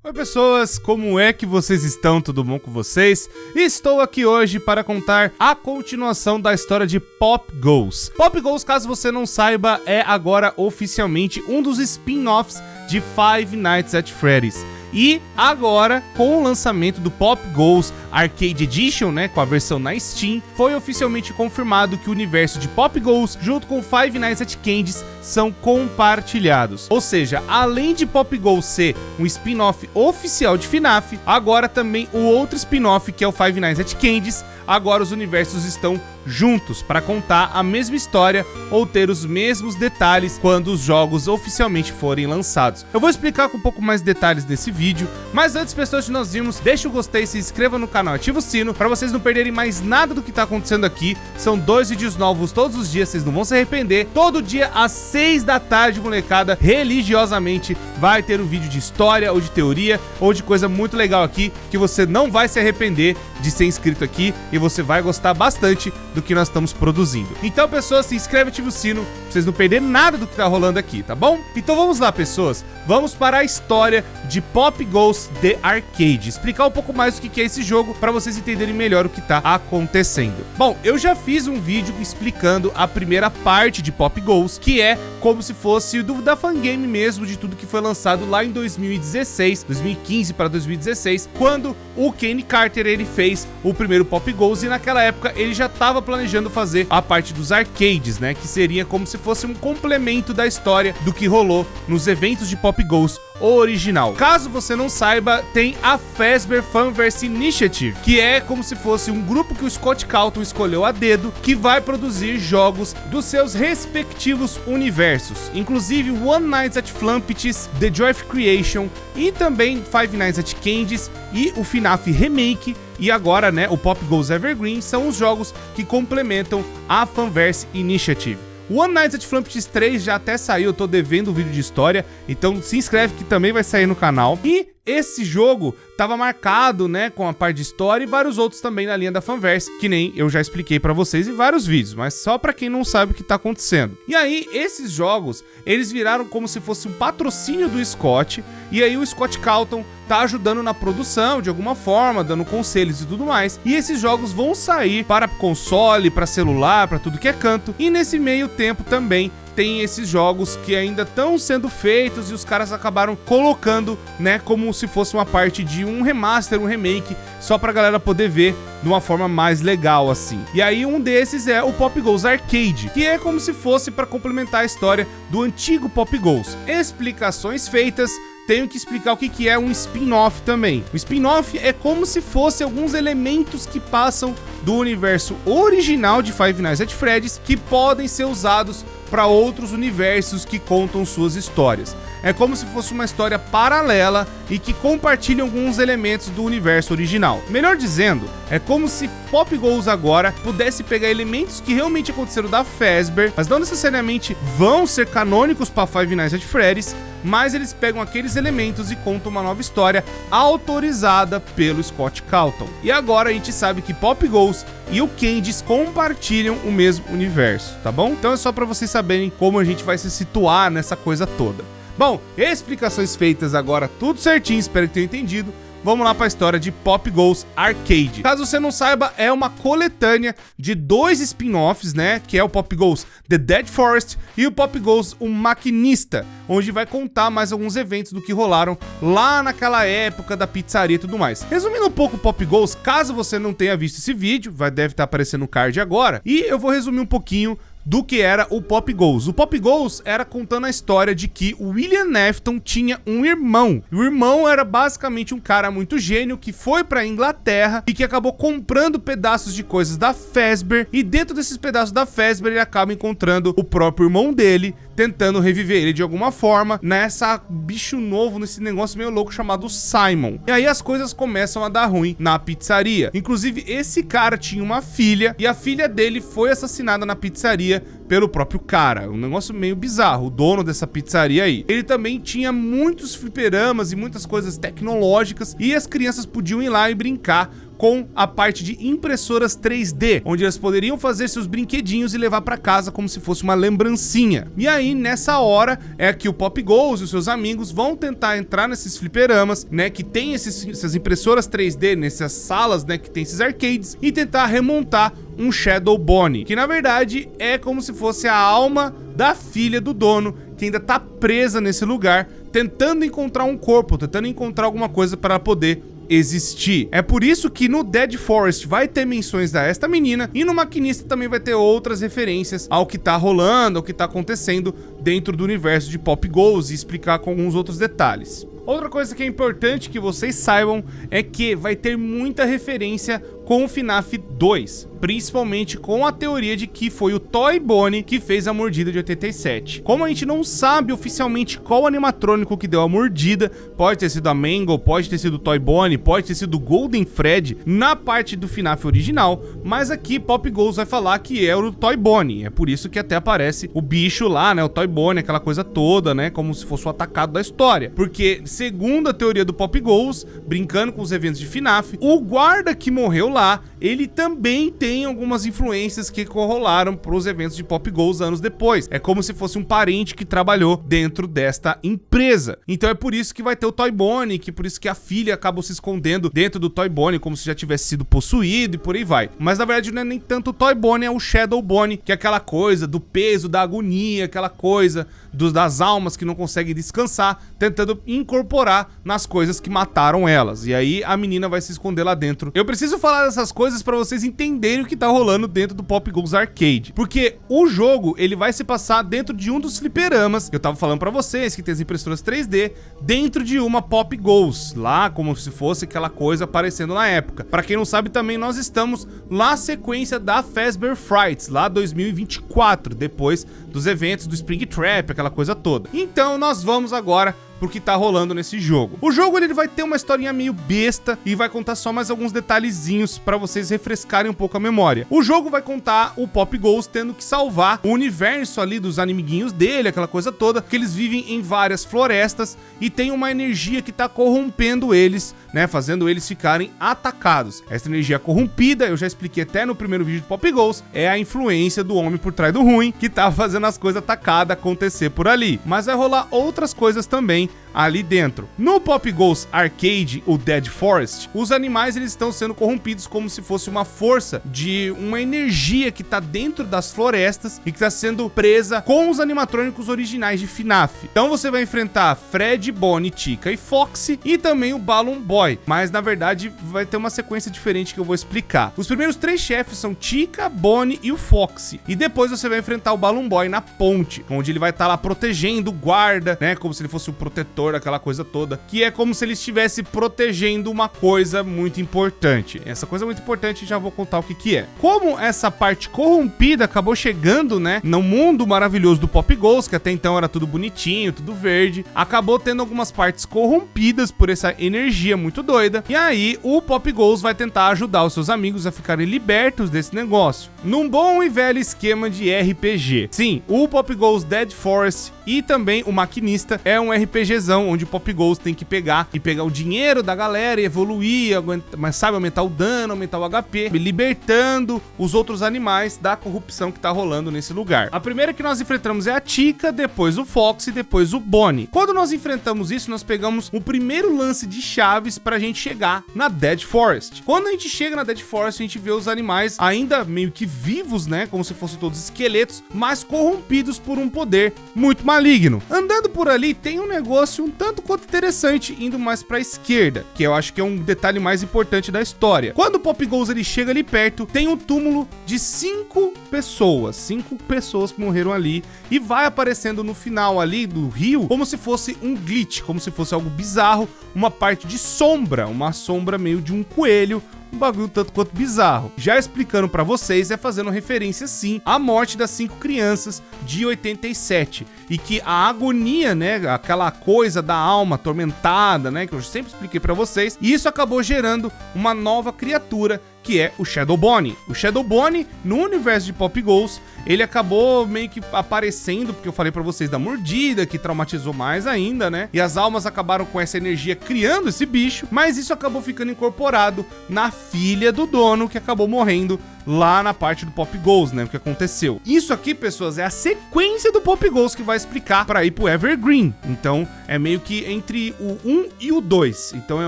Oi pessoas, como é que vocês estão? Tudo bom com vocês? Estou aqui hoje para contar a continuação da história de Pop Goes. Pop Goes, caso você não saiba, é agora oficialmente um dos spin-offs de Five Nights at Freddy's. E agora, com o lançamento do Pop Goes Arcade Edition, né, com a versão na Steam, foi oficialmente confirmado que o universo de Pop Goes, junto com Five Nights at Candy's, são compartilhados. Ou seja, além de Pop Goes ser um spin-off oficial de FNAF, agora também o outro spin-off, que é o Five Nights at Candy's, agora os universos estão juntos para contar a mesma história ou ter os mesmos detalhes quando os jogos oficialmente forem lançados. Eu vou explicar com um pouco mais detalhes nesse vídeo, mas antes, pessoas que nós vimos, deixa o gostei, se inscreva no canal, ativa o sino para vocês não perderem mais nada do que tá acontecendo aqui. São 2 vídeos novos todos os dias, vocês não vão se arrepender. Todo dia às 6 da tarde, molecada, religiosamente vai ter um vídeo de história ou de teoria ou de coisa muito legal aqui que você não vai se arrepender de ser inscrito aqui e você vai gostar bastante do que nós estamos produzindo. Então, pessoas, se inscreve e ativa o sino pra vocês não perderem nada do que tá rolando aqui, tá bom? Então vamos lá, pessoas. Vamos para a história de Pop Goes The Arcade. Explicar um pouco mais o que é esse jogo para vocês entenderem melhor o que tá acontecendo. Bom, eu já fiz um vídeo explicando a primeira parte de Pop Goes, que é como se fosse da Fangame mesmo, de tudo que foi lançado lá em 2016, 2015 para 2016, quando o Kenny Carter ele fez o primeiro Pop Goes e naquela época ele já estava planejando fazer a parte dos arcades, né, que seria como se fosse um complemento da história do que rolou nos eventos de Pop Goes original. Caso você não saiba, tem a Fazbear Fanverse Initiative, que é como se fosse um grupo que o Scott Calton escolheu a dedo, que vai produzir jogos dos seus respectivos universos, inclusive One Night at Flumpty's, The Joy of Creation e também Five Nights at Candy's e o FNAF Remake. E agora, né, o Pop Goes Evergreen são os jogos que complementam a Fanverse Initiative. One Night at Flumpty's 3 já até saiu, eu tô devendo um vídeo de história, então se inscreve que também vai sair no canal. E esse jogo tava marcado, né, com a parte de história e vários outros também na linha da Fanverse, que nem eu já expliquei pra vocês em vários vídeos, mas só pra quem não sabe o que tá acontecendo. E aí, esses jogos, eles viraram como se fosse um patrocínio do Scott, e aí o Scott Calton tá ajudando na produção de alguma forma, dando conselhos e tudo mais. E esses jogos vão sair para console, para celular, para tudo que é canto. E nesse meio tempo também tem esses jogos que ainda estão sendo feitos e os caras acabaram colocando, né, como se fosse uma parte de um remaster, um remake, só pra galera poder ver de uma forma mais legal assim. E aí um desses é o Pop Goes Arcade, que é como se fosse para complementar a história do antigo Pop Goes. Explicações feitas. Tenho que explicar o que é um spin-off também. O spin-off é como se fosse alguns elementos que passam do universo original de Five Nights at Freddy's que podem ser usados para outros universos que contam suas histórias. É como se fosse uma história paralela e que compartilha alguns elementos do universo original. Melhor dizendo, é como se Pop Goes agora pudesse pegar elementos que realmente aconteceram da Fazbear, mas não necessariamente vão ser canônicos para Five Nights at Freddy's, mas eles pegam aqueles elementos e contam uma nova história autorizada pelo Scott Calton. E agora a gente sabe que Pop Goes e o Candy's compartilham o mesmo universo, tá bom? Então é só para vocês saberem como a gente vai se situar nessa coisa toda. Bom, explicações feitas agora, tudo certinho, espero que tenham entendido. Vamos lá para a história de Pop Goes Arcade. Caso você não saiba, é uma coletânea de 2 spin-offs, né? Que é o Pop Goes The Dead Forest e o Pop Goes O Maquinista, onde vai contar mais alguns eventos do que rolaram lá naquela época da pizzaria e tudo mais. Resumindo um pouco o Pop Goes, caso você não tenha visto esse vídeo, deve estar aparecendo no card agora, e eu vou resumir um pouquinho do que era o Pop Goes. O Pop Goes era contando a história de que o William Afton tinha um irmão. O irmão era basicamente um cara muito gênio que foi pra Inglaterra e que acabou comprando pedaços de coisas da Fazbear, e dentro desses pedaços da Fazbear ele acaba encontrando o próprio irmão dele, tentando reviver ele de alguma forma nessa bicho novo, nesse negócio meio louco chamado Simon. E aí as coisas começam a dar ruim na pizzaria. Inclusive esse cara tinha uma filha e a filha dele foi assassinada na pizzaria pelo próprio cara. Um negócio meio bizarro, o dono dessa pizzaria aí. Ele também tinha muitos fliperamas e muitas coisas tecnológicas e as crianças podiam ir lá e brincar com a parte de impressoras 3D, onde elas poderiam fazer seus brinquedinhos e levar para casa como se fosse uma lembrancinha. E aí, nessa hora, é que o Pop Goes e os seus amigos vão tentar entrar nesses fliperamas, né, que tem essas impressoras 3D, nessas salas, né, que tem esses arcades, e tentar remontar um Shadow Bonnie, que na verdade é como se fosse a alma da filha do dono, que ainda tá presa nesse lugar, tentando encontrar um corpo, tentando encontrar alguma coisa para poder existir. É por isso que no Dead Forest vai ter menções a esta menina e no Maquinista também vai ter outras referências ao que tá rolando, ao que tá acontecendo dentro do universo de Pop Goes e explicar com alguns outros detalhes. Outra coisa que é importante que vocês saibam é que vai ter muita referência com o FNAF 2, principalmente com a teoria de que foi o Toy Bonnie que fez a mordida de 87. Como a gente não sabe oficialmente qual animatrônico que deu a mordida, pode ter sido a Mangle, pode ter sido o Toy Bonnie, pode ter sido o Golden Fred na parte do FNAF original, mas aqui Pop Goes vai falar que é o Toy Bonnie. É por isso que até aparece o bicho lá, né, o Toy Bonnie, aquela coisa toda, né, como se fosse o atacado da história. Porque, segundo a teoria do Pop Goes, brincando com os eventos de FNAF, o guarda que morreu lá, ele também tem algumas influências que corrolaram para os eventos de Pop Goes anos depois. É como se fosse um parente que trabalhou dentro desta empresa. Então é por isso que vai ter o Toy Bonnie, que por isso que a filha acabou se escondendo dentro do Toy Bonnie, como se já tivesse sido possuído e por aí vai. Mas na verdade não é nem tanto o Toy Bonnie, é o Shadow Bonnie, que é aquela coisa do peso, da agonia, aquela coisa das almas que não conseguem descansar, tentando incorporar nas coisas que mataram elas. E aí a menina vai se esconder lá dentro. Eu preciso falar dessas coisas para vocês entenderem o que tá rolando dentro do Pop Goes Arcade, porque o jogo ele vai se passar dentro de um dos fliperamas que eu tava falando para vocês, que tem as impressoras 3D dentro de uma Pop Goes, lá como se fosse aquela coisa aparecendo na época. Para quem não sabe também, nós estamos na sequência da Fazbear Frights, lá 2024, depois dos eventos do Spring Trap, aquela coisa toda. Então nós vamos agora pro que tá rolando nesse jogo. O jogo ele vai ter uma historinha meio besta e vai contar só mais alguns detalhezinhos para vocês refrescarem um pouco a memória. O jogo vai contar o Pop Goes tendo que salvar o universo ali dos animiguinhos dele, aquela coisa toda, que eles vivem em várias florestas e tem uma energia que tá corrompendo eles, né, fazendo eles ficarem atacados. Essa energia corrompida, eu já expliquei até no primeiro vídeo do Pop Goes, é a influência do homem por trás do ruim, que tá fazendo as coisas atacadas acontecer por ali. Mas vai rolar outras coisas também ali dentro. No Pop Goes Arcade, o Dead Forest, os animais eles estão sendo corrompidos como se fosse uma força de uma energia que tá dentro das florestas e que tá sendo presa com os animatrônicos originais de FNAF. Então você vai enfrentar Fred, Bonnie, Chica e Foxy e também o Balloon Boy, mas na verdade vai ter uma sequência diferente que eu vou explicar. Os primeiros 3 chefes são Chica, Bonnie e o Foxy, e depois você vai enfrentar o Balloon Boy na ponte, onde ele vai estar lá protegendo o guarda, né, como se ele fosse o protetor daquela coisa toda, que é como se ele estivesse protegendo uma coisa muito importante. Essa coisa muito importante já vou contar o que é. Como essa parte corrompida acabou chegando, né, no mundo maravilhoso do Pop Goes, que até então era tudo bonitinho, tudo verde, acabou tendo algumas partes corrompidas por essa energia muito doida, e aí o Pop Goes vai tentar ajudar os seus amigos a ficarem libertos desse negócio, num bom e velho esquema de RPG. Sim, o Pop Goes Dead Forest e também o Maquinista é um RPGzão onde o Pop Goes tem que pegar o dinheiro da galera e evoluir, mas sabe, aumentar o dano, aumentar o HP, libertando os outros animais da corrupção que tá rolando nesse lugar. A primeira que nós enfrentamos é a Chica, depois o Fox e depois o Bonnie. Quando nós enfrentamos isso, nós pegamos o primeiro lance de chaves pra gente chegar na Dead Forest. Quando a gente chega na Dead Forest, a gente vê os animais ainda meio que vivos, né, como se fossem todos esqueletos, mas corrompidos por um poder muito maligno. Andando por ali, tem um negócio um tanto quanto interessante indo mais pra esquerda, que eu acho que é um detalhe mais importante da história. Quando o Pop Goes ele chega ali perto, tem um túmulo de 5 pessoas que morreram ali, e vai aparecendo no final ali do rio como se fosse um glitch, como se fosse algo bizarro, uma parte de sombra, uma sombra meio de um coelho, um bagulho tanto quanto bizarro. Já explicando pra vocês, é fazendo referência sim à morte das 5 crianças de 87, e que a agonia, né, aquela coisa da alma atormentada, né, que eu sempre expliquei pra vocês, e isso acabou gerando uma nova criatura que é o Shadow Bonnie. O Shadow Bonnie, no universo de Pop Goes, ele acabou meio que aparecendo, porque eu falei pra vocês da mordida, que traumatizou mais ainda, né? E as almas acabaram com essa energia criando esse bicho, mas isso acabou ficando incorporado na filha do dono, que acabou morrendo lá na parte do Pop Goes, né? O que aconteceu. Isso aqui, pessoas, é a sequência do Pop Goes que vai explicar pra ir pro Evergreen. Então, é meio que entre o 1 e o 2. Então, é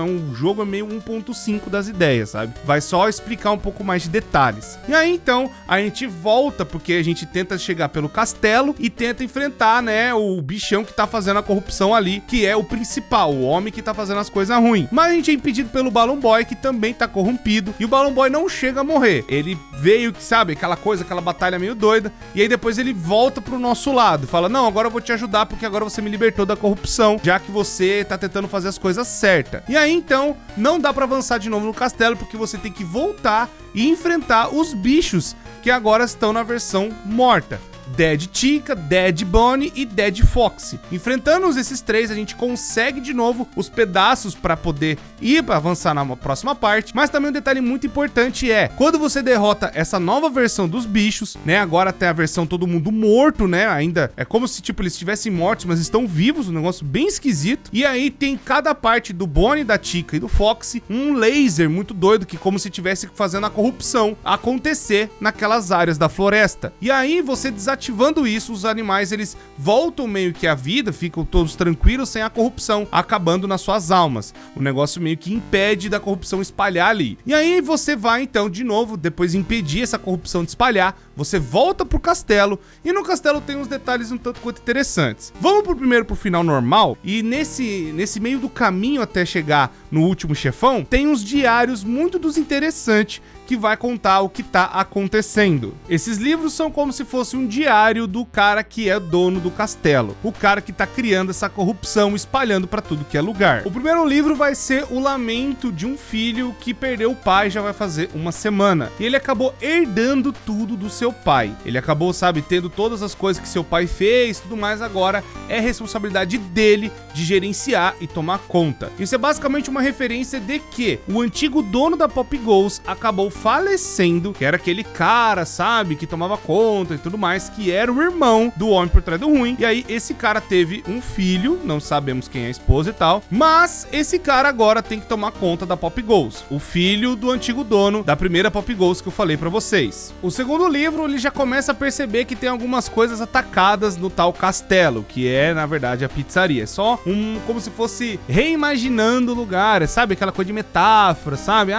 um jogo meio 1.5 das ideias, sabe? Vai só explicar um pouco mais de detalhes. E aí, então, a gente volta, porque a gente tenta chegar pelo castelo e tenta enfrentar, né, o bichão que tá fazendo a corrupção ali, que é o principal, o homem que tá fazendo as coisas ruins. Mas a gente é impedido pelo Balloon Boy, que também tá corrompido, e o Balloon Boy não chega a morrer. Ele veio, que sabe, aquela coisa, aquela batalha meio doida, e aí depois ele volta pro nosso lado, fala, não, agora eu vou te ajudar, porque agora você me libertou da corrupção, já que você tá tentando fazer as coisas certas. E aí, então, não dá pra avançar de novo no castelo, porque você tem que voltar e enfrentar os bichos que agora estão na versão morta. Dead Chica, Dead Bonnie e Dead Foxy. Enfrentando esses três, a gente consegue de novo os pedaços para poder ir para avançar na próxima parte. Mas também um detalhe muito importante é, quando você derrota essa nova versão dos bichos, né? Agora tem a versão todo mundo morto, né? Ainda é como se tipo eles estivessem mortos, mas estão vivos, um negócio bem esquisito. E aí tem cada parte do Bonnie, da Chica e do Foxy um laser muito doido, que como se estivesse fazendo a corrupção acontecer naquelas áreas da floresta. E aí você desativando isso, os animais eles voltam meio que à vida, ficam todos tranquilos sem a corrupção acabando nas suas almas. O negócio meio que impede da corrupção espalhar ali. E aí você vai então de novo, depois de impedir essa corrupção de espalhar, você volta pro castelo, e no castelo tem uns detalhes um tanto quanto interessantes. Vamos primeiro pro final normal, e nesse meio do caminho até chegar no último chefão, tem uns diários muito dos interessantes que vai contar o que tá acontecendo. Esses livros são como se fosse um diário do cara que é dono do castelo, o cara que tá criando essa corrupção, espalhando pra tudo que é lugar. O primeiro livro vai ser o lamento de um filho que perdeu o pai já vai fazer uma semana, e ele acabou herdando tudo do seu pai. Ele acabou, sabe, tendo todas as coisas que seu pai fez, tudo mais, agora é responsabilidade dele de gerenciar e tomar conta. Isso é basicamente uma referência de que o antigo dono da Pop Goes acabou falecendo, que era aquele cara, sabe, que tomava conta e tudo mais, que era o irmão do homem por trás do ruim. E aí esse cara teve um filho, não sabemos quem é a esposa e tal, mas esse cara agora tem que tomar conta da Pop Goes, o filho do antigo dono da primeira Pop Goes que eu falei pra vocês. O segundo livro, ele já começa a perceber que tem algumas coisas atacadas no tal castelo, que é, na verdade, a pizzaria. É só como se fosse reimaginando o lugar, sabe, aquela coisa de metáfora, sabe,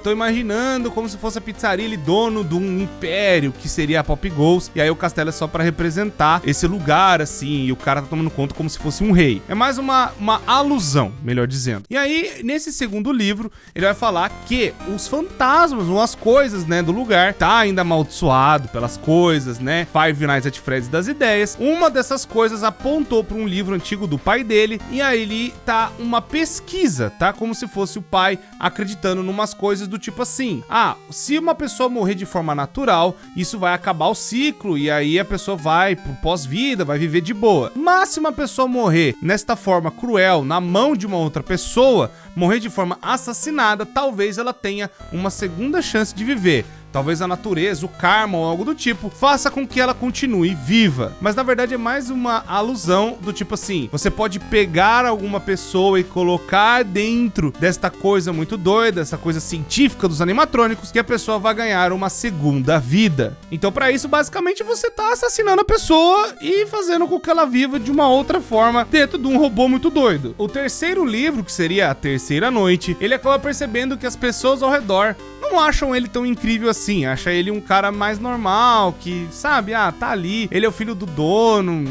tô imaginando como se fosse a pizzaria, ele dono de um império que seria a Pop Goes, e aí o castelo é só pra representar esse lugar, assim, e o cara tá tomando conta como se fosse um rei. É mais uma alusão, melhor dizendo. E aí, nesse segundo livro, ele vai falar que os fantasmas, ou as coisas, né, do lugar, tá ainda amaldiçoado pelas coisas, né, Five Nights at Freddy's das ideias. Uma dessas coisas apontou pra um livro antigo do pai dele, e aí ele tá uma pesquisa, tá, como se fosse o pai acreditando numas coisas do tipo assim, se uma pessoa morrer de forma natural, isso vai acabar o ciclo, e aí a pessoa vai pro pós-vida, vai viver de boa. Mas se uma pessoa morrer nesta forma cruel, na mão de uma outra pessoa, morrer de forma assassinada, talvez ela tenha uma segunda chance de viver. Talvez a natureza, o karma ou algo do tipo faça com que ela continue viva. Mas na verdade é mais uma alusão do tipo assim, você pode pegar alguma pessoa e colocar dentro desta coisa muito doida, essa coisa científica dos animatrônicos, que a pessoa vai ganhar uma segunda vida. Então pra isso basicamente você tá assassinando a pessoa e fazendo com que ela viva de uma outra forma dentro de um robô muito doido. O terceiro livro, que seria A Terceira Noite, ele acaba percebendo que as pessoas ao redor não acham ele tão incrível assim, acha ele um cara mais normal, que, sabe, tá ali, ele é o filho do dono,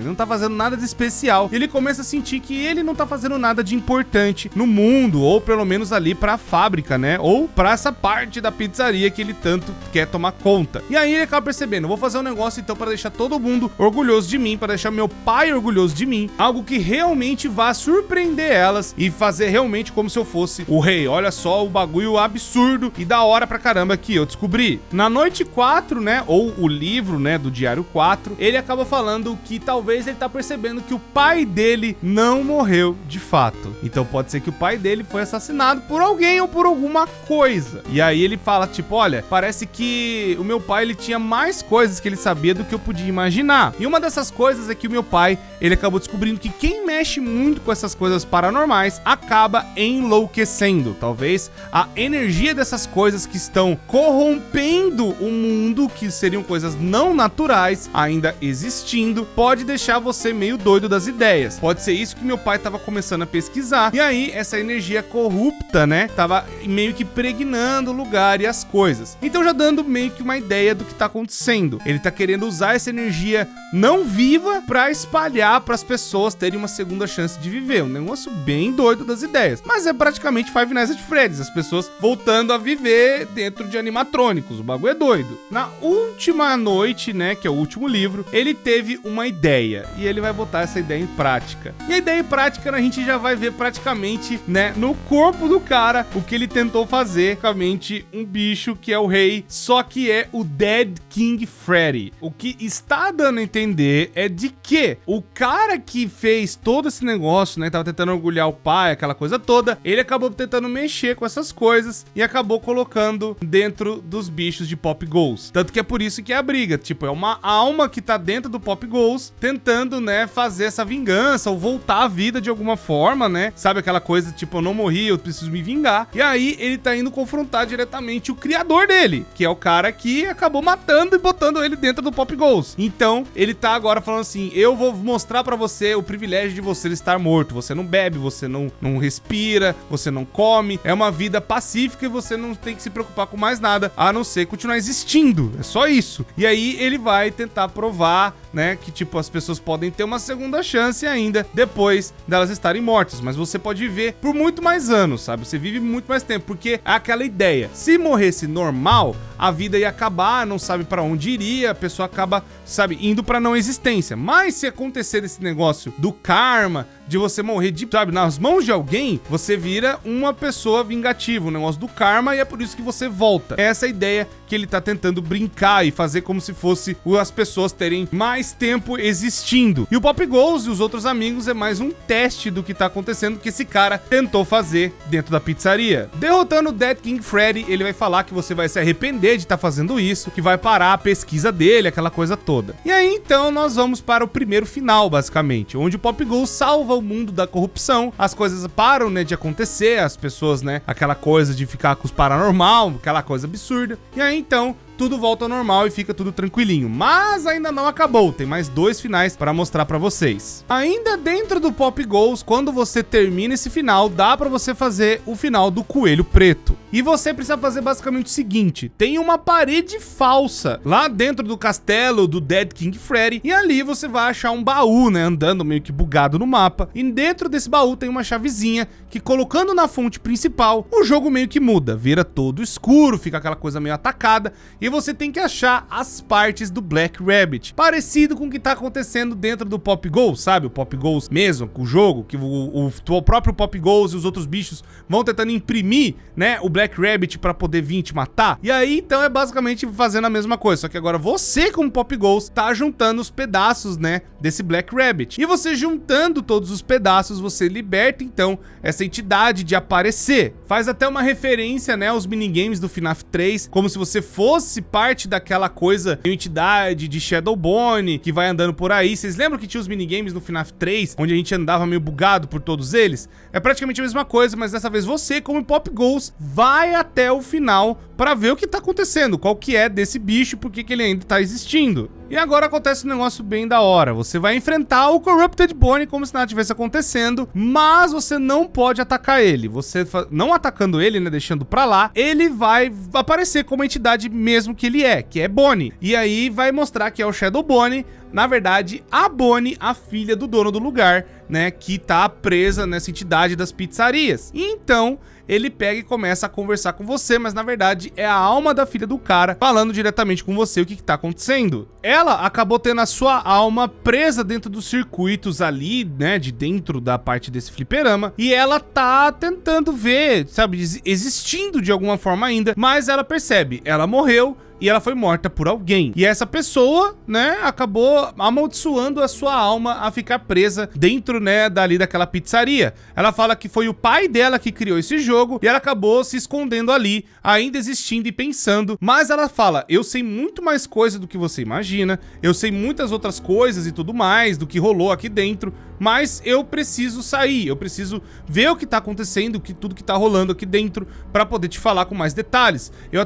não tá fazendo nada de especial. Ele começa a sentir que ele não tá fazendo nada de importante no mundo, ou pelo menos ali pra fábrica, né, ou pra essa parte da pizzaria que ele tanto quer tomar conta. E aí ele acaba percebendo, vou fazer um negócio então pra deixar todo mundo orgulhoso de mim, pra deixar meu pai orgulhoso de mim, algo que realmente vá surpreender elas e fazer realmente como se eu fosse o rei. Olha só o bagulho absurdo e da hora pra caramba que eu descobrir. Na noite 4, né, ou o livro, né, do Diário 4, ele acaba falando que talvez ele tá percebendo que o pai dele não morreu de fato. Então pode ser que o pai dele foi assassinado por alguém ou por alguma coisa. E aí ele fala, tipo, olha, parece que o meu pai, ele tinha mais coisas que ele sabia do que eu podia imaginar. E uma dessas coisas é que o meu pai, ele acabou descobrindo que quem mexe muito com essas coisas paranormais acaba enlouquecendo. Talvez a energia dessas coisas que estão corrompendo o mundo, que seriam coisas não naturais, ainda existindo, pode deixar você meio doido das ideias. Pode ser isso que meu pai tava começando a pesquisar. E aí, essa energia corrupta, né, tava meio que pregnando o lugar e as coisas. Então já dando meio que uma ideia do que tá acontecendo. Ele tá querendo usar essa energia não viva pra espalhar pras pessoas terem uma segunda chance de viver. Um negócio bem doido das ideias. Mas é praticamente Five Nights at Freddy's. As pessoas voltando a viver dentro de animatrônicos. O bagulho é doido. Na última noite, né, que é o último livro, ele teve uma ideia. E ele vai botar essa ideia em prática. E a ideia em prática, a gente já vai ver praticamente, né, no corpo do cara, o que ele tentou fazer, basicamente um bicho que é o rei, só que é o Dead King Freddy. O que está dando a entender é de que o cara que fez todo esse negócio, né, tava tentando orgulhar o pai, aquela coisa toda, ele acabou tentando mexer com essas coisas e acabou colocando dentro dos bichos de Pop Goes. Tanto que é por isso que é a briga, tipo, é uma alma que tá dentro do Pop Goes tentando, né, fazer essa vingança ou voltar à vida de alguma forma, né? Sabe aquela coisa, tipo, eu não morri, eu preciso me vingar. E aí ele tá indo confrontar diretamente o criador dele, que é o cara que acabou matando e botando ele dentro do Pop Goes. Então, ele tá agora falando assim, eu vou mostrar pra você o privilégio de você estar morto. Você não bebe, você não respira, você não come. É uma vida pacífica e você não tem que se preocupar com mais nada, a não ser continuar existindo. É só isso. E aí ele vai tentar provar, né, que tipo, as pessoas podem ter uma segunda chance ainda depois delas estarem mortas, mas você pode viver por muito mais anos, sabe? Você vive muito mais tempo, porque é aquela ideia. Se morresse normal, a vida ia acabar, não sabe pra onde iria, a pessoa acaba, sabe, indo pra não existência. Mas se acontecer esse negócio do karma, de você morrer, sabe, nas mãos de alguém, você vira uma pessoa vingativa, um negócio do karma, e é por isso que você volta. Essa é a ideia que ele tá tentando brincar e fazer como se fosse as pessoas terem mais tempo existindo. E o Pop Goes e os outros amigos é mais um teste do que tá acontecendo que esse cara tentou fazer dentro da pizzaria. Derrotando o Dead King Freddy, ele vai falar que você vai se arrepender de estar fazendo isso, que vai parar a pesquisa dele, aquela coisa toda. E aí, então, nós vamos para o primeiro final, basicamente, onde o Pop Goes salva o mundo da corrupção, as coisas param, né, de acontecer, as pessoas, né, aquela coisa de ficar com os paranormal, aquela coisa absurda. E aí, então, tudo volta ao normal e fica tudo tranquilinho. Mas ainda não acabou, tem mais 2 finais para mostrar para vocês. Ainda dentro do Pop Goes, quando você termina esse final, dá para você fazer o final do Coelho Preto. E você precisa fazer basicamente o seguinte, tem uma parede falsa lá dentro do castelo do Dead King Freddy, e ali você vai achar um baú, né, andando meio que bugado no mapa, e dentro desse baú tem uma chavezinha que, colocando na fonte principal, o jogo meio que muda, vira todo escuro, fica aquela coisa meio atacada, e você tem que achar as partes do Black Rabbit, parecido com o que tá acontecendo dentro do Pop Goes, sabe? O Pop Goes mesmo, o jogo, que o próprio Pop Goes e os outros bichos vão tentando imprimir, né, o Black Rabbit pra poder vir te matar. E aí, então, é basicamente fazendo a mesma coisa, só que agora você, como Pop Goes, tá juntando os pedaços, né, desse Black Rabbit. E você juntando todos os pedaços, você liberta, então, essa entidade de aparecer. Faz até uma referência, né, aos minigames do FNAF 3, como se você fosse parte daquela coisa de entidade de Shadowbone que vai andando por aí. Vocês lembram que tinha os minigames no FNAF 3, onde a gente andava meio bugado por todos eles? É praticamente a mesma coisa, mas dessa vez você, como Pop Goes, vai até o final pra ver o que tá acontecendo, qual que é desse bicho, por que ele ainda tá existindo. E agora acontece um negócio bem da hora. Você vai enfrentar o Corrupted Bonnie como se nada tivesse acontecendo, mas você não pode atacar ele. Você não atacando ele, né, deixando pra lá, ele vai aparecer como a entidade mesmo que ele é, que é Bonnie. E aí vai mostrar que é o Shadow Bonnie, na verdade, a Bonnie, a filha do dono do lugar, né, que tá presa nessa entidade das pizzarias. E então, ele pega e começa a conversar com você, mas na verdade é a alma da filha do cara falando diretamente com você o que tá acontecendo. Ela acabou tendo a sua alma presa dentro dos circuitos ali, né, de dentro da parte desse fliperama, e ela tá tentando ver, sabe, existindo de alguma forma ainda, mas ela percebe, ela morreu, e ela foi morta por alguém. E essa pessoa, né, acabou amaldiçoando a sua alma a ficar presa dentro, né, dali daquela pizzaria. Ela fala que foi o pai dela que criou esse jogo e ela acabou se escondendo ali, ainda existindo e pensando. Mas ela fala, eu sei muito mais coisa do que você imagina, eu sei muitas outras coisas e tudo mais do que rolou aqui dentro, mas eu preciso sair, eu preciso ver o que tá acontecendo, tudo que tá rolando aqui dentro, pra poder te falar com mais detalhes. Eu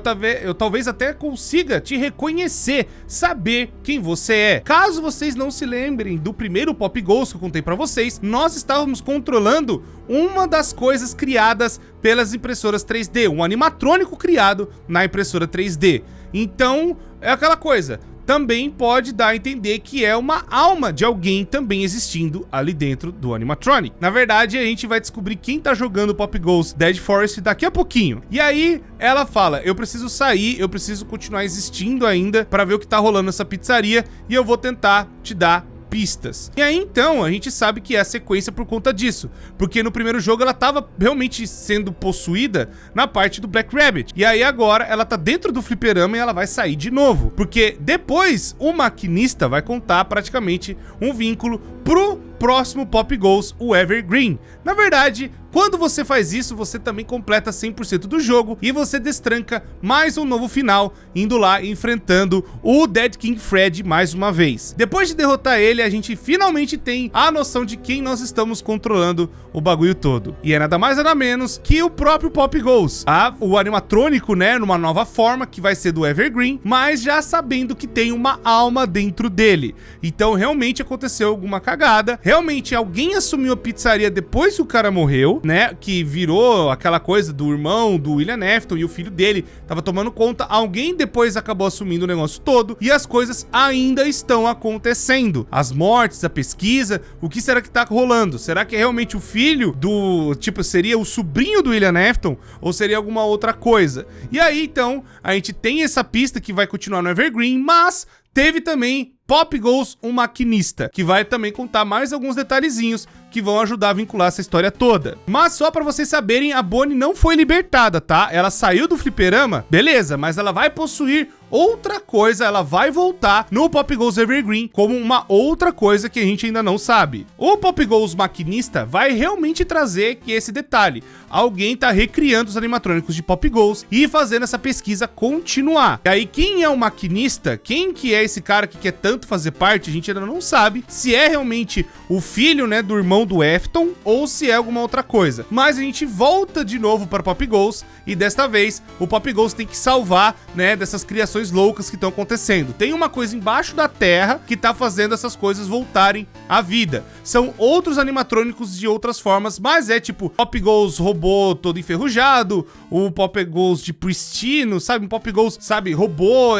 talvez até consiga te reconhecer, saber quem você é. Caso vocês não se lembrem do primeiro Pop Goes que eu contei pra vocês, nós estávamos controlando uma das coisas criadas pelas impressoras 3D, um animatrônico criado na impressora 3D. Então, é aquela coisa, também pode dar a entender que é uma alma de alguém também existindo ali dentro do animatronic. Na verdade, a gente vai descobrir quem tá jogando Pop Goes Dead Forest daqui a pouquinho. E aí, ela fala, eu preciso sair, eu preciso continuar existindo ainda pra ver o que tá rolando nessa pizzaria e eu vou tentar te dar pistas. E aí então a gente sabe que é a sequência por conta disso, porque no primeiro jogo ela tava realmente sendo possuída na parte do Black Rabbit, e aí agora ela tá dentro do fliperama e ela vai sair de novo, porque depois o maquinista vai contar praticamente um vínculo pro próximo Pop Goes, o Evergreen. Na verdade, quando você faz isso, você também completa 100% do jogo e você destranca mais um novo final, indo lá e enfrentando o Dead King Fred mais uma vez. Depois de derrotar ele, a gente finalmente tem a noção de quem nós estamos controlando o bagulho todo. E é nada mais nada menos que o próprio Pop Goes, o animatrônico, né, numa nova forma, que vai ser do Evergreen, mas já sabendo que tem uma alma dentro dele. Então realmente aconteceu alguma cagada, realmente alguém assumiu a pizzaria depois que o cara morreu, né, que virou aquela coisa do irmão do William Afton e o filho dele tava tomando conta, alguém depois acabou assumindo o negócio todo e as coisas ainda estão acontecendo. As mortes, a pesquisa, o que será que tá rolando? Será que é realmente o filho do, tipo, seria o sobrinho do William Afton ou seria alguma outra coisa? E aí então a gente tem essa pista que vai continuar no Evergreen, mas teve também Pop Goes, um maquinista, que vai também contar mais alguns detalhezinhos que vão ajudar a vincular essa história toda. Mas só pra vocês saberem, a Bonnie não foi libertada, tá? Ela saiu do fliperama, beleza, mas ela vai possuir outra coisa, ela vai voltar no Pop Goes Evergreen como uma outra coisa que a gente ainda não sabe. O Pop Goes maquinista vai realmente trazer que esse detalhe, alguém tá recriando os animatrônicos de Pop Goes e fazendo essa pesquisa continuar. E aí quem é o maquinista, quem que é esse cara que quer tanto fazer parte, a gente ainda não sabe se é realmente o filho, né, do irmão do Afton ou se é alguma outra coisa. Mas a gente volta de novo para Pop Goes e desta vez o Pop Goes tem que salvar, né, dessas criações loucas que estão acontecendo. Tem uma coisa embaixo da terra que tá fazendo essas coisas voltarem à vida. São outros animatrônicos de outras formas, mas é tipo Pop Goes robô todo enferrujado, o Pop Goes de pristino, sabe? Um Pop Goes, sabe, robô,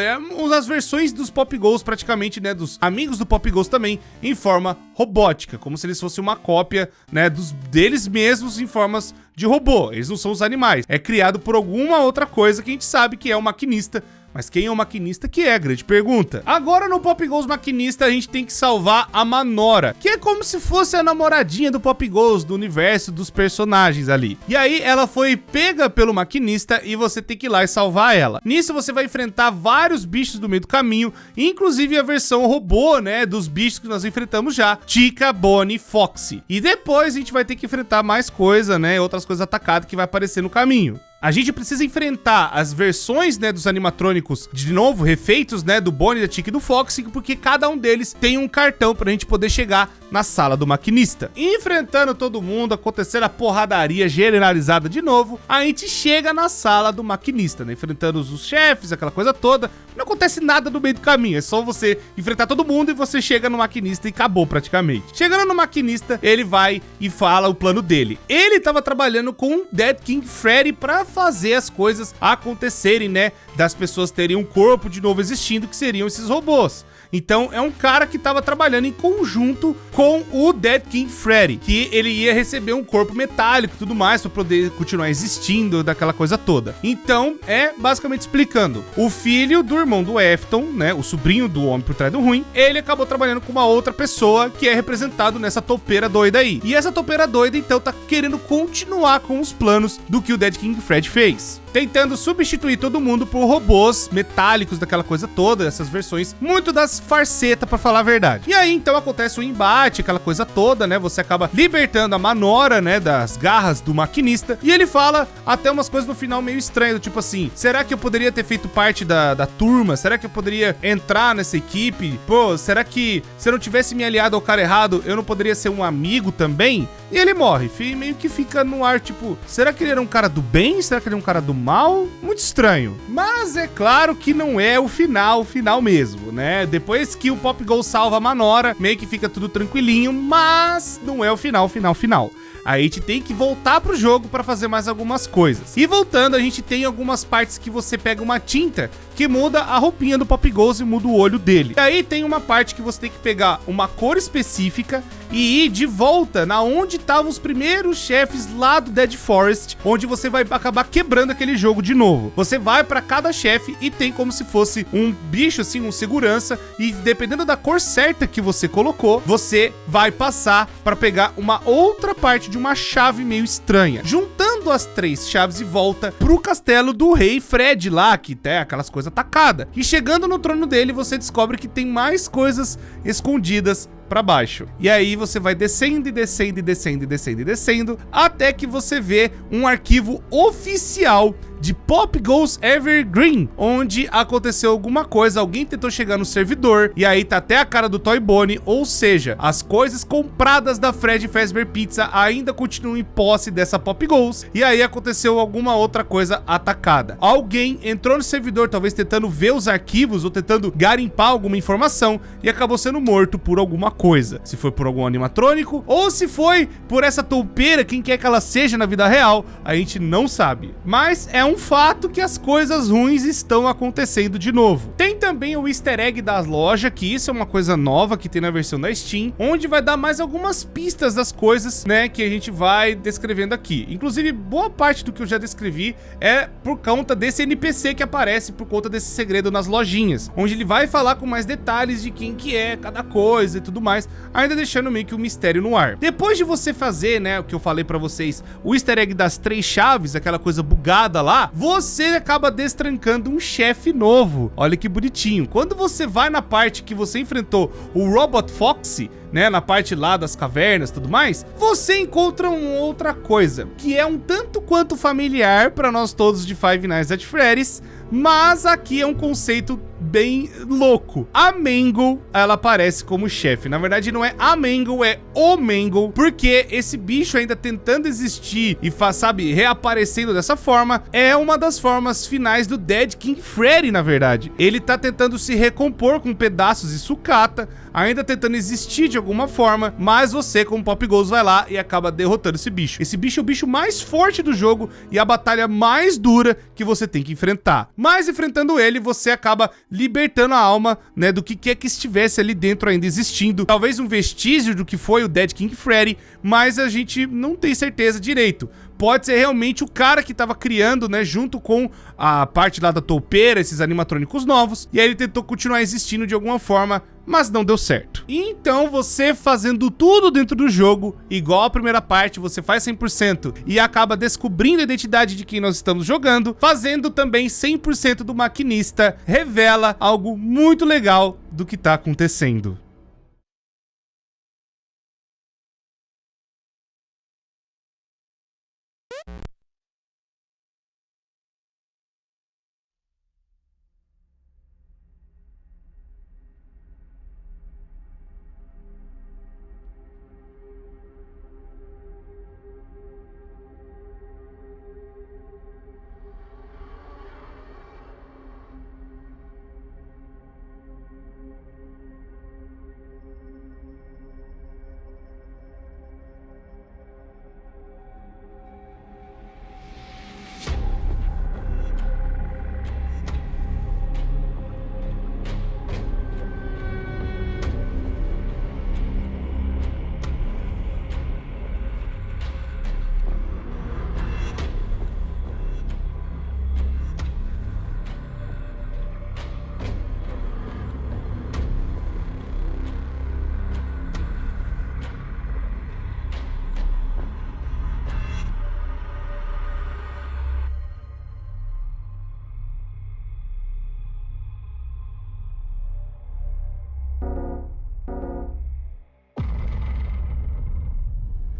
as versões dos Pop Goes praticamente, né, dos amigos do Pop Goes também em forma robótica, como se eles fossem uma cópia, né, deles mesmos em formas de robô. Eles não são os animais. É criado por alguma outra coisa que a gente sabe que é o maquinista. Mas quem é o maquinista que é? Grande pergunta. Agora no Pop Goes maquinista a gente tem que salvar a Manora, que é como se fosse a namoradinha do Pop Goes, do universo dos personagens ali. E aí ela foi pega pelo maquinista e você tem que ir lá e salvar ela. Nisso você vai enfrentar vários bichos do meio do caminho, inclusive a versão robô, né, dos bichos que nós enfrentamos já, Chica, Bonnie, Foxy. E depois a gente vai ter que enfrentar mais coisa, né, outras coisas atacadas que vai aparecer no caminho. A gente precisa enfrentar as versões, né, dos animatrônicos, de novo, refeitos, né, do Bonnie, da Chica e do Foxy, porque cada um deles tem um cartão pra gente poder chegar na sala do maquinista. E enfrentando todo mundo, acontecendo a porradaria generalizada de novo, a gente chega na sala do maquinista, né, enfrentando os chefes, aquela coisa toda. Não acontece nada no meio do caminho, é só você enfrentar todo mundo e você chega no maquinista e acabou praticamente. Chegando no maquinista, ele vai e fala o plano dele. Ele tava trabalhando com Dead King Freddy pra fazer as coisas acontecerem, né, das pessoas terem um corpo de novo existindo, que seriam esses robôs. Então é um cara que tava trabalhando em conjunto com o Dead King Freddy, que ele ia receber um corpo metálico e tudo mais pra poder continuar existindo, daquela coisa toda. Então é basicamente explicando, o filho do irmão do Afton, né, o sobrinho do homem por trás do ruim, ele acabou trabalhando com uma outra pessoa que é representado nessa topeira doida aí. E essa topeira doida então tá querendo continuar com os planos do que o Dead King Freddy fez, tentando substituir todo mundo por robôs metálicos, daquela coisa toda, essas versões muito das farcetas, pra falar a verdade. E aí então acontece o embate, aquela coisa toda, né, você acaba libertando a Manora, né, das garras do maquinista, e ele fala até umas coisas no final meio estranhas, tipo assim, será que eu poderia ter feito parte da turma? Será que eu poderia entrar nessa equipe? Pô, será que se eu não tivesse me aliado ao cara errado, eu não poderia ser um amigo também? E ele morre, meio que fica no ar, tipo, será que ele era um cara do bem? Será que ele é um cara do mal? Muito estranho. Mas é claro que não é o final mesmo, né? Depois que o Pop Go salva a Manora, meio que fica tudo tranquilinho, mas não é o final. A gente tem que voltar pro jogo para fazer mais algumas coisas. E voltando, a gente tem algumas partes que você pega uma tinta que muda a roupinha do Pop Goes e muda o olho dele. E aí tem uma parte que você tem que pegar uma cor específica e ir de volta na onde estavam os primeiros chefes lá do Dead Forest, onde você vai acabar quebrando aquele jogo de novo. Você vai para cada chefe e tem como se fosse um bicho assim, um segurança, e dependendo da cor certa que você colocou, você vai passar para pegar uma outra parte de uma chave meio estranha, juntando as 3 chaves e volta pro castelo do rei Fred lá, que tem aquelas coisas tacadas. E chegando no trono dele, você descobre que tem mais coisas escondidas pra baixo. E aí você vai descendo e descendo e descendo e descendo e descendo, até que você vê um arquivo oficial de Pop Goes Evergreen, onde aconteceu alguma coisa, alguém tentou chegar no servidor, e aí tá até a cara do Toy Bonnie, ou seja, as coisas compradas da Freddy Fazbear Pizza ainda continuam em posse dessa Pop Goes, e aí aconteceu alguma outra coisa atacada. Alguém entrou no servidor, talvez tentando ver os arquivos, ou tentando garimpar alguma informação, e acabou sendo morto por alguma coisa. Se foi por algum animatrônico, ou se foi por essa toupeira, quem quer que ela seja na vida real, a gente não sabe. Mas é um fato que as coisas ruins estão acontecendo de novo. Tem também o easter egg da loja, que isso é uma coisa nova que tem na versão da Steam, onde vai dar mais algumas pistas das coisas, né, que a gente vai descrevendo aqui. Inclusive, boa parte do que eu já descrevi é por conta desse NPC que aparece por conta desse segredo nas lojinhas, onde ele vai falar com mais detalhes de quem que é cada coisa e tudo mais, ainda deixando meio que um mistério no ar. Depois de você fazer, né, o que eu falei pra vocês, o easter egg das 3 chaves, aquela coisa bugada lá, você acaba destrancando um chefe novo. Olha que bonitinho. Quando você vai na parte que você enfrentou o Robot Foxy, né, na parte lá das cavernas e tudo mais, você encontra uma outra coisa, que é um tanto quanto familiar para nós todos de Five Nights at Freddy's, mas aqui é um conceito bem louco. A Mangle, ela aparece como chefe. Na verdade, não é a Mangle, é o Mangle, porque esse bicho ainda tentando existir e, sabe, reaparecendo dessa forma, é uma das formas finais do Dead King Freddy, na verdade. Ele tá tentando se recompor com pedaços de sucata, ainda tentando existir de alguma forma, mas você, como Pop Goes, vai lá e acaba derrotando esse bicho. Esse bicho é o bicho mais forte do jogo e a batalha mais dura que você tem que enfrentar. Mas enfrentando ele, você acaba libertando a alma, né, do que quer que estivesse ali dentro ainda existindo. Talvez um vestígio do que foi o Dead King Freddy, mas a gente não tem certeza direito. Pode ser realmente o cara que tava criando, né, junto com a parte lá da toupeira, esses animatrônicos novos, e aí ele tentou continuar existindo de alguma forma, mas não deu certo. Então você fazendo tudo dentro do jogo, igual a primeira parte, você faz 100% e acaba descobrindo a identidade de quem nós estamos jogando, fazendo também 100% do maquinista, revela algo muito legal do que tá acontecendo.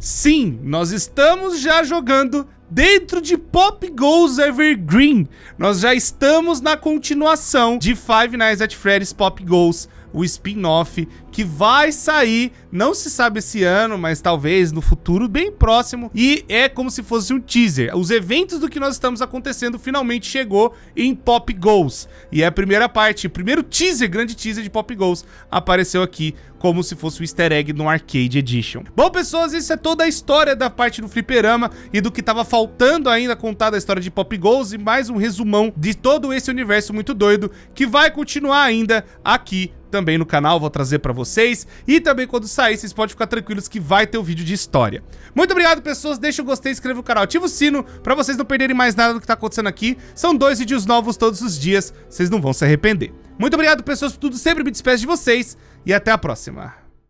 Sim, nós estamos já jogando dentro de Pop Goes Evergreen. Nós já estamos na continuação de Five Nights at Freddy's Pop Goes, o spin-off que vai sair, não se sabe esse ano, mas talvez no futuro bem próximo, e é como se fosse um teaser. Os eventos do que nós estamos acontecendo finalmente chegou em Pop Goes, e é a primeira parte, o primeiro teaser, grande teaser de Pop Goes apareceu aqui como se fosse um easter egg no Arcade Edition. Bom, pessoas, isso é toda a história da parte do fliperama e do que tava faltando ainda contar da história de Pop Goes, e mais um resumão de todo esse universo muito doido que vai continuar ainda aqui também no canal, vou trazer pra vocês, e também quando sair, vocês podem ficar tranquilos que vai ter o vídeo de história. Muito obrigado, pessoas, deixa o gostei, inscreva no canal, ativa o sino pra vocês não perderem mais nada do que tá acontecendo aqui. São 2 vídeos novos todos os dias, vocês não vão se arrepender. Muito obrigado, pessoas, por tudo, sempre me despeço de vocês, e até a próxima.